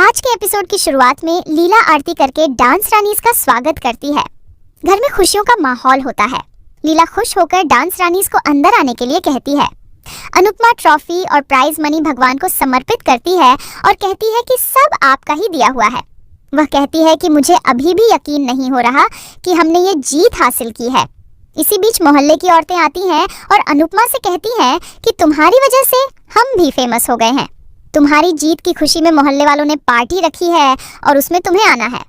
आज के एपिसोड की शुरुआत में लीला आरती करके डांस रानीज का स्वागत करती है। घर में खुशियों का माहौल होता है। लीला खुश होकर डांस रानीज को अंदर आने के लिए कहती है। अनुपमा ट्रॉफी और प्राइज मनी भगवान को समर्पित करती है और कहती है कि सब आपका ही दिया हुआ है। वह कहती है कि मुझे अभी भी यकीन नहीं हो रहा कि हमने ये जीत हासिल की है। इसी बीच मोहल्ले की औरतें आती हैं और अनुपमा से कहती हैं कि तुम्हारी वजह से हम भी फेमस हो गए हैं। तुम्हारी जीत की खुशी में मोहल्ले वालों ने पार्टी रखी है और उसमें तुम्हें आना है।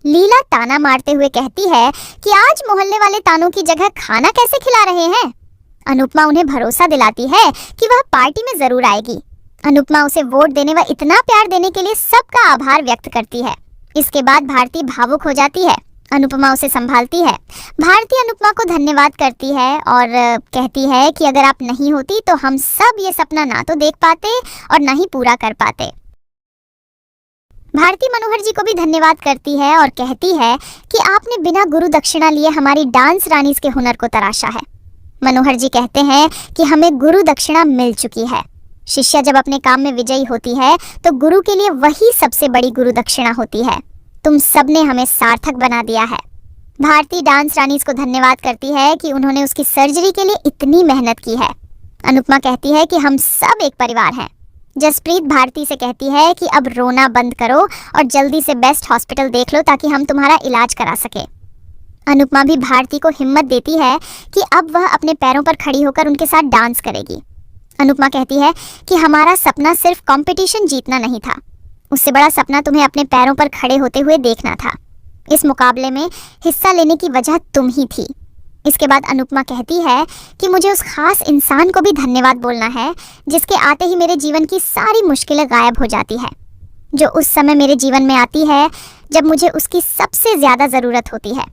लीला ताना मारते हुए कहती है कि आज मोहल्ले वाले तानों की जगह खाना कैसे खिला रहे हैं। अनुपमा उन्हें भरोसा दिलाती है कि वह पार्टी में जरूर आएगी। अनुपमा उसे वोट देने व इतना प्यार देने के लिए सबका आभार व्यक्त करती है। इसके बाद भारती भावुक हो जाती है। अनुपमा उसे संभालती है। भारती अनुपमा को धन्यवाद करती है और कहती है कि अगर आप नहीं होती तो हम सब ये सपना ना तो देख पाते और ना ही पूरा कर पाते। भारती मनोहर जी को भी धन्यवाद करती है और कहती है कि आपने बिना गुरु दक्षिणा लिए हमारी डांस रानीज के हुनर को तराशा है। मनोहर जी कहते हैं कि हमें गुरु दक्षिणा मिल चुकी है। शिष्या जब अपने काम में विजयी होती है तो गुरु के लिए वही सबसे बड़ी गुरु दक्षिणा होती है। तुम सबने हमें सार्थक बना दिया है। भारती डांस रानीज को धन्यवाद करती है कि उन्होंने उसकी सर्जरी के लिए इतनी मेहनत की है। अनुपमा कहती है कि हम सब एक परिवार हैं। जसप्रीत भारती से कहती है कि अब रोना बंद करो और जल्दी से बेस्ट हॉस्पिटल देख लो ताकि हम तुम्हारा इलाज करा सके। अनुपमा भी भारती को हिम्मत देती है कि अब वह अपने पैरों पर खड़ी होकर उनके साथ डांस करेगी। अनुपमा कहती है कि हमारा सपना सिर्फ कंपटीशन जीतना नहीं था, उससे बड़ा सपना तुम्हें अपने पैरों पर खड़े होते हुए देखना था। इस मुकाबले में हिस्सा लेने की वजह तुम ही थी। इसके बाद अनुपमा कहती है कि मुझे उस खास इंसान को भी धन्यवाद बोलना है जिसके आते ही मेरे जीवन की सारी मुश्किलें गायब हो जाती है, जो उस समय मेरे जीवन में आती है जब मुझे उसकी सबसे ज्यादा जरूरत होती है।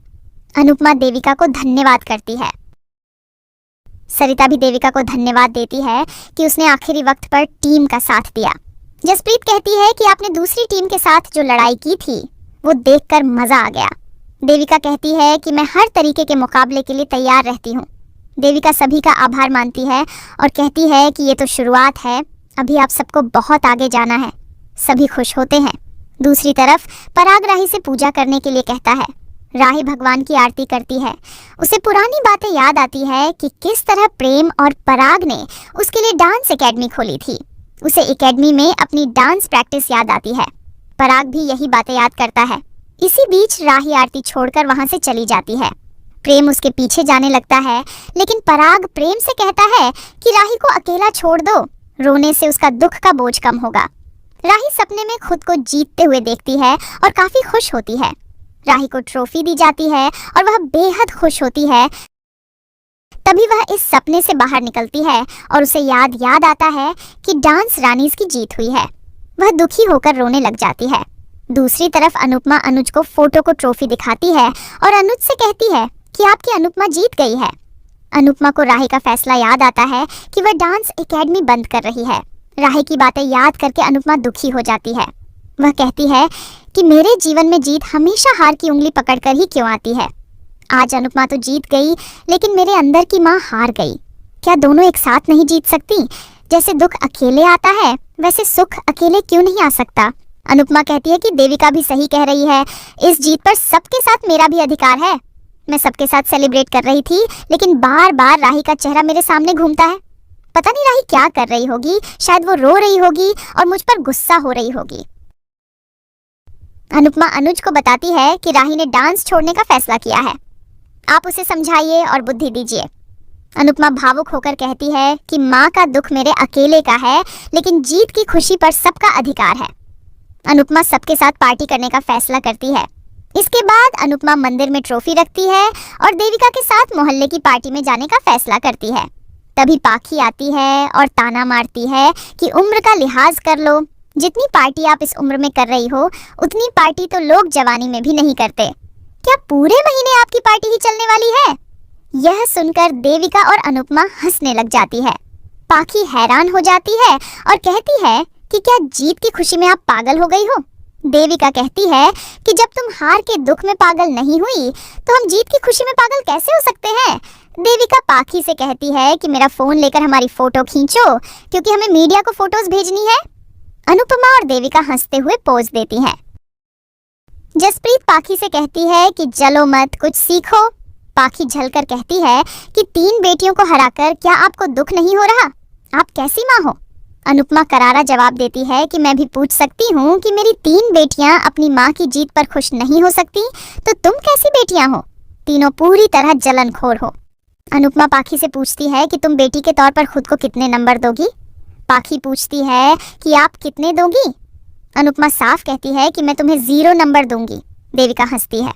अनुपमा देविका को धन्यवाद करती है। सरिता भी देविका को धन्यवाद देती है कि उसने आखिरी वक्त पर टीम का साथ दिया। जसप्रीत कहती है कि आपने दूसरी टीम के साथ जो लड़ाई की थी वो देखकर मजा आ गया। देविका कहती है कि मैं हर तरीके के मुकाबले के लिए तैयार रहती हूँ। देविका सभी का आभार मानती है और कहती है कि ये तो शुरुआत है, अभी आप सबको बहुत आगे जाना है। सभी खुश होते हैं। दूसरी तरफ पराग राही से पूजा करने के लिए कहता है। राही भगवान की आरती करती है। उसे पुरानी बातें याद आती है कि किस तरह प्रेम और पराग ने उसके लिए डांस एकेडमी खोली थी। उसे एकेडमी में अपनी डांस प्रैक्टिस याद आती है। पराग भी यही बातें याद करता है। इसी बीच राही आरती छोड़कर वहां से चली जाती है। प्रेम उसके पीछे जाने लगता है, लेकिन पराग प्रेम से कहता है कि राही को अकेला छोड़ दो, रोने से उसका दुख का बोझ कम होगा। राही सपने में खुद को जीतते हुए देखती है और काफी खुश होती है। राही को ट्रॉफी दी जाती है और वह बेहद खुश होती है। तभी वह इस सपने से बाहर निकलती है और उसे याद आता है कि डांस रानीज की जीत हुई है। वह दुखी होकर रोने लग जाती है। दूसरी तरफ अनुपमा अनुज को फोटो को ट्रॉफी दिखाती है और अनुज से कहती है कि आपकी अनुपमा जीत गई है। अनुपमा को राही का फैसला याद आता है कि वह डांस एकेडमी बंद कर रही है। राही की बातें याद करके अनुपमा दुखी हो जाती है। वह कहती है कि मेरे जीवन में जीत हमेशा हार की उंगली पकड़कर ही क्यों आती है। आज अनुपमा तो जीत गई, लेकिन मेरे अंदर की माँ हार गई। क्या दोनों एक साथ नहीं जीत सकती? जैसे दुख अकेले आता है वैसे सुख अकेले क्यों नहीं आ सकता? अनुपमा कहती है कि देविका भी सही कह रही है, इस जीत पर सबके साथ मेरा भी अधिकार है। मैं सबके साथ सेलिब्रेट कर रही थी, लेकिन बार बार राही का चेहरा मेरे सामने घूमता है। पता नहीं राही क्या कर रही होगी, शायद वो रो रही होगी और मुझ पर गुस्सा हो रही होगी। अनुपमा अनुज को बताती है कि राही ने डांस छोड़ने का फैसला किया है, आप उसे समझाइए और बुद्धि दीजिए। अनुपमा भावुक होकर कहती है कि माँ का दुख मेरे अकेले का है, लेकिन जीत की खुशी पर सबका अधिकार है। अनुपमा सबके साथ पार्टी करने का फैसला करती है। इसके बाद अनुपमा मंदिर में ट्रॉफी रखती है और देविका के साथ मोहल्ले की पार्टी में जाने का फैसला करती है। तभी पाखी आती है और ताना मारती है कि उम्र का लिहाज कर लो, जितनी पार्टी आप इस उम्र में कर रही हो उतनी पार्टी तो लोग जवानी में भी नहीं करते। क्या पूरे महीने आपकी पार्टी ही चलने वाली है? यह सुनकर देविका और अनुपमा हंसने लग जाती है। पाखी हैरान हो जाती है और कहती है कि क्या जीत की खुशी में आप पागल हो गई हो? देविका कहती है कि जब तुम हार के दुख में पागल नहीं हुई तो हम जीत की खुशी में पागल कैसे हो सकते हैं? देविका पाखी से कहती है कि मेरा फोन लेकर हमारी फोटो खींचो, क्योंकि हमें मीडिया को फोटोज भेजनी है। अनुपमा और देविका हंसते हुए पोज देती हैं। जसप्रीत पाखी से कहती है कि जलो मत, कुछ सीखो। पाखी झलकर कहती है कि 3 बेटियों को हराकर क्या आपको दुख नहीं हो रहा? आप कैसी माँ हो? अनुपमा करारा जवाब देती है कि मैं भी पूछ सकती हूँ कि मेरी 3 बेटियां अपनी माँ की जीत पर खुश नहीं हो सकती, तो तुम कैसी बेटियां हो? तीनों पूरी तरह जलनखोर हो। अनुपमा पाखी से पूछती है कि तुम बेटी के तौर पर खुद को कितने नंबर दोगी? पाखी पूछती है कि आप कितने दोगी? अनुपमा साफ कहती है कि मैं तुम्हें 0 नंबर दूंगी। देविका हंसती है।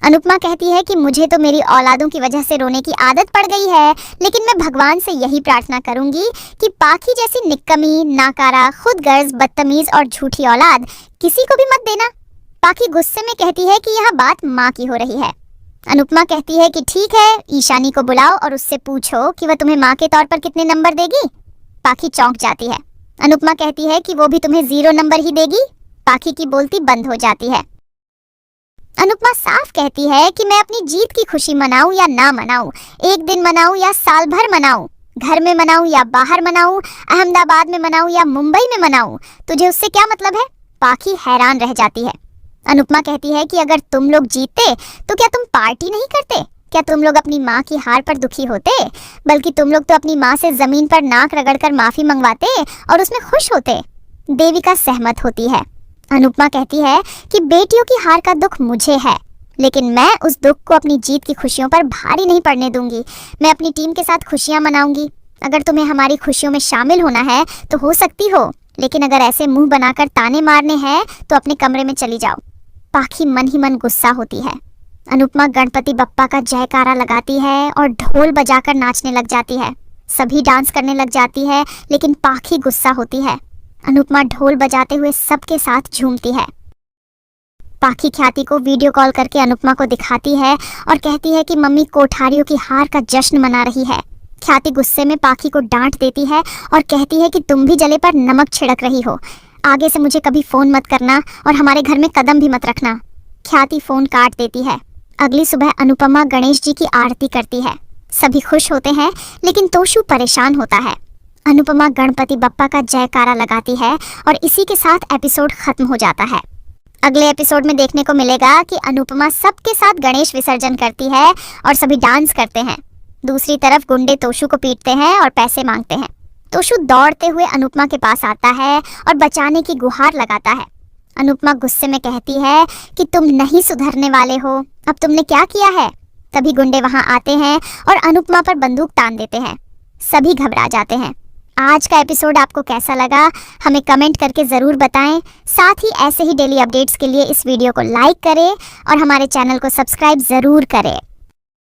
अनुपमा कहती है कि मुझे तो मेरी औलादों की वजह से रोने की आदत पड़ गई है, लेकिन मैं भगवान से यही प्रार्थना करूंगी कि पाखी जैसी निक्कमी, नाकारा, खुदगर्ज, बदतमीज और झूठी औलाद किसी को भी मत देना। पाखी गुस्से में कहती है कि यह बात माँ की हो रही है। अनुपमा कहती है कि ठीक है, ईशानी को बुलाओ और उससे पूछो कि वह तुम्हें माँ के तौर पर कितने नंबर देगी। पाखी चौंक जाती है। अनुपमा कहती है कि वो भी तुम्हें 0 नंबर ही देगी। पाखी की बोलती बंद हो जाती है। अनुपमा साफ कहती है कि मैं अपनी जीत की खुशी मनाऊं या ना मनाऊं, एक दिन मनाऊं या साल भर मनाऊं, घर में मनाऊं या बाहर मनाऊं, अहमदाबाद में मनाऊं या मुंबई में मनाऊं, तुझे उससे क्या मतलब है? पाखी हैरान रह जाती है। अनुपमा कहती है कि अगर तुम लोग जीतते तो क्या तुम पार्टी नहीं करते? क्या तुम लोग अपनी माँ की हार पर दुखी होते? बल्कि तुम लोग तो अपनी माँ से जमीन पर नाक रगड़कर माफी मंगवाते और उसमें खुश होते। देविका सहमत होती है। अनुपमा कहती है कि बेटियों की हार का दुख मुझे है, लेकिन मैं उस दुख को अपनी जीत की खुशियों पर भारी नहीं पड़ने दूंगी। मैं अपनी टीम के साथ खुशियां मनाऊंगी। अगर तुम्हें हमारी खुशियों में शामिल होना है तो हो सकती हो, लेकिन अगर ऐसे मुंह बनाकर ताने मारने हैं तो अपने कमरे में चली जाओ। पाखी मन ही मन गुस्सा होती है। अनुपमा गणपति बप्पा का जयकारा लगाती है और ढोल बजाकर नाचने लग जाती है। सभी डांस करने लग जाती है, लेकिन पाखी गुस्सा होती है। अनुपमा ढोल बजाते हुए सबके साथ झूमती है। पाखी ख्याति को वीडियो कॉल करके अनुपमा को दिखाती है और कहती है कि मम्मी कोठारियों की हार का जश्न मना रही है। ख्याति गुस्से में पाखी को डांट देती है और कहती है कि तुम भी जले पर नमक छिड़क रही हो। आगे से मुझे कभी फोन मत करना और हमारे घर में कदम भी मत रखना। ख्याति फोन काट देती है। अगली सुबह अनुपमा गणेश जी की आरती करती है। सभी खुश होते हैं, लेकिन तोशु परेशान होता है। अनुपमा गणपति बप्पा का जयकारा लगाती है और इसी के साथ एपिसोड खत्म हो जाता है। अगले एपिसोड में देखने को मिलेगा कि अनुपमा सबके साथ गणेश विसर्जन करती है और सभी डांस करते हैं। दूसरी तरफ गुंडे तोशु को पीटते हैं और पैसे मांगते हैं। तोशु दौड़ते हुए अनुपमा के पास आता है और बचाने की गुहार लगाता है। अनुपमा गुस्से में कहती है कि तुम नहीं सुधरने वाले हो, अब तुमने क्या किया है? तभी गुंडे वहां आते हैं और अनुपमा पर बंदूक तान देते हैं। सभी घबरा जाते हैं। आज का एपिसोड आपको कैसा लगा हमें कमेंट करके ज़रूर बताएं। साथ ही ऐसे ही डेली अपडेट्स के लिए इस वीडियो को लाइक करें और हमारे चैनल को सब्सक्राइब ज़रूर करें।